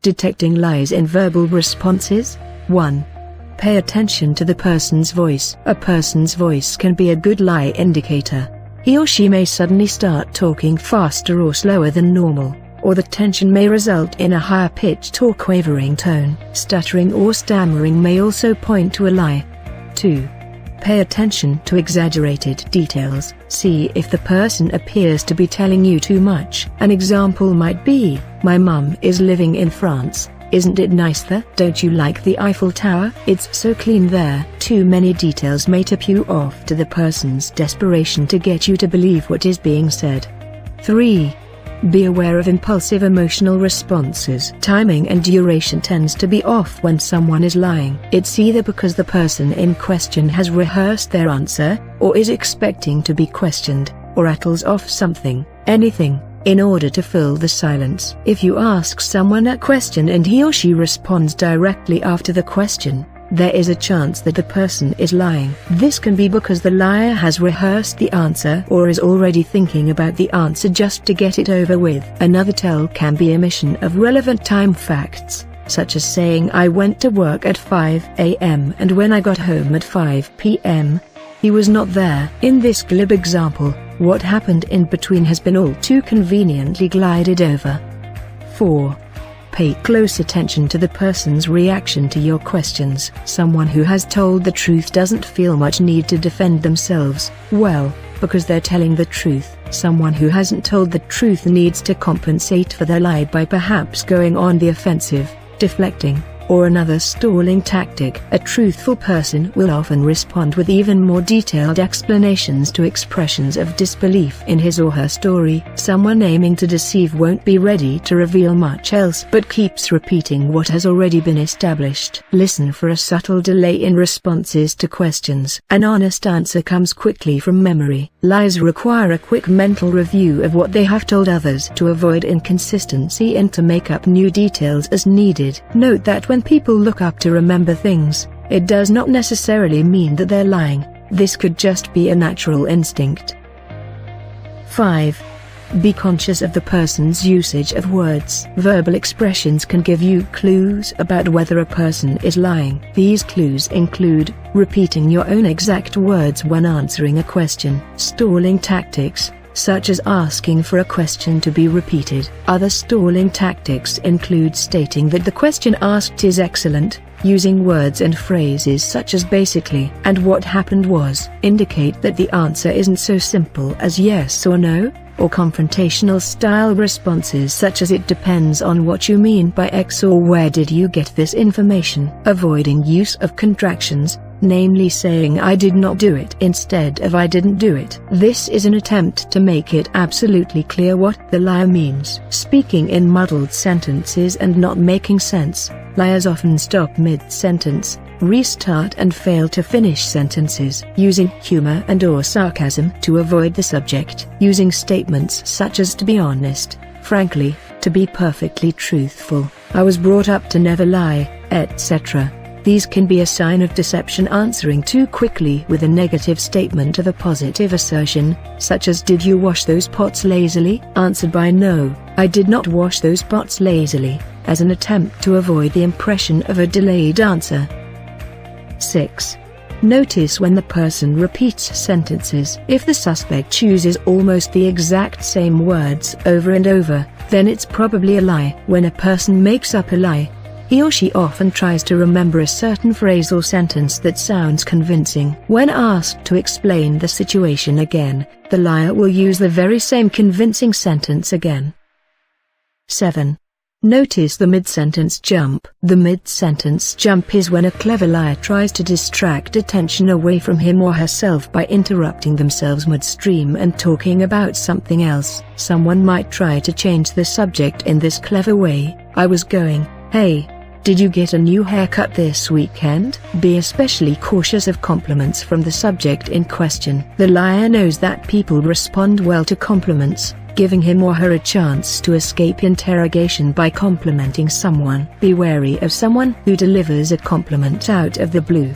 Detecting lies in verbal responses. 1. Pay attention to the person's voice. A person's voice can be a good lie indicator. He or she may suddenly start talking faster or slower than normal, or the tension may result in a higher pitched or quavering tone. Stuttering or stammering may also point to a lie. 2. Pay attention to exaggerated details. See if the person appears to be telling you too much. An example might be, "My mum is living in France. Isn't it nice there? Don't you like the Eiffel Tower? It's so clean there." Too many details may tip you off to the person's desperation to get you to believe what is being said. 3. Be aware of impulsive emotional responses. Timing and duration tends to be off when someone is lying. It's either because the person in question has rehearsed their answer, or is expecting to be questioned, or rattles off something, anything, in order to fill the silence. If you ask someone a question and he or she responds directly after the question, there is a chance that the person is lying. This can be because the liar has rehearsed the answer or is already thinking about the answer just to get it over with. Another tell can be omission of relevant time facts, such as saying "I went to work at 5 a.m. and when I got home at 5 p.m., he was not there." In this glib example, what happened in between has been all too conveniently glided over. 4. Pay close attention to the person's reaction to your questions. Someone who has told the truth doesn't feel much need to defend themselves, well, because they're telling the truth. Someone who hasn't told the truth needs to compensate for their lie by perhaps going on the offensive, deflecting, or another stalling tactic. A truthful person will often respond with even more detailed explanations to expressions of disbelief in his or her story. Someone aiming to deceive won't be ready to reveal much else but keeps repeating what has already been established. Listen for a subtle delay in responses to questions. An honest answer comes quickly from memory. Lies require a quick mental review of what they have told others to avoid inconsistency and to make up new details as needed. Note that when people look up to remember things, it does not necessarily mean that they're lying. This could just be a natural instinct. 5. Be conscious of the person's usage of words. Verbal expressions can give you clues about whether a person is lying. These clues include repeating your own exact words when answering a question, stalling tactics, such as asking for a question to be repeated. Other stalling tactics include stating that the question asked is excellent, using words and phrases such as "basically" and "what happened was." Indicate that the answer isn't so simple as yes or no, or confrontational style responses such as "it depends on what you mean by X" or "where did you get this information." Avoiding use of contractions, namely saying "I did not do it" instead of "I didn't do it." This is an attempt to make it absolutely clear what the liar means. Speaking in muddled sentences and not making sense. Liars often stop mid-sentence, restart and fail to finish sentences. Using humor and/or sarcasm to avoid the subject. Using statements such as "to be honest, frankly, to be perfectly truthful, I was brought up to never lie," etc. These can be a sign of deception. Answering too quickly with a negative statement of a positive assertion, such as "Did you wash those pots lazily?" answered by "No, I did not wash those pots lazily," as an attempt to avoid the impression of a delayed answer. 6. Notice when the person repeats sentences. If the suspect chooses almost the exact same words over and over, then it's probably a lie. When a person makes up a lie, he or she often tries to remember a certain phrase or sentence that sounds convincing. When asked to explain the situation again, the liar will use the very same convincing sentence again. 7. Notice the mid-sentence jump. The mid-sentence jump is when a clever liar tries to distract attention away from him or herself by interrupting themselves midstream and talking about something else. Someone might try to change the subject in this clever way. "I was going, hey, did you get a new haircut this weekend?" Be especially cautious of compliments from the subject in question. The liar knows that people respond well to compliments, giving him or her a chance to escape interrogation by complimenting someone. Be wary of someone who delivers a compliment out of the blue.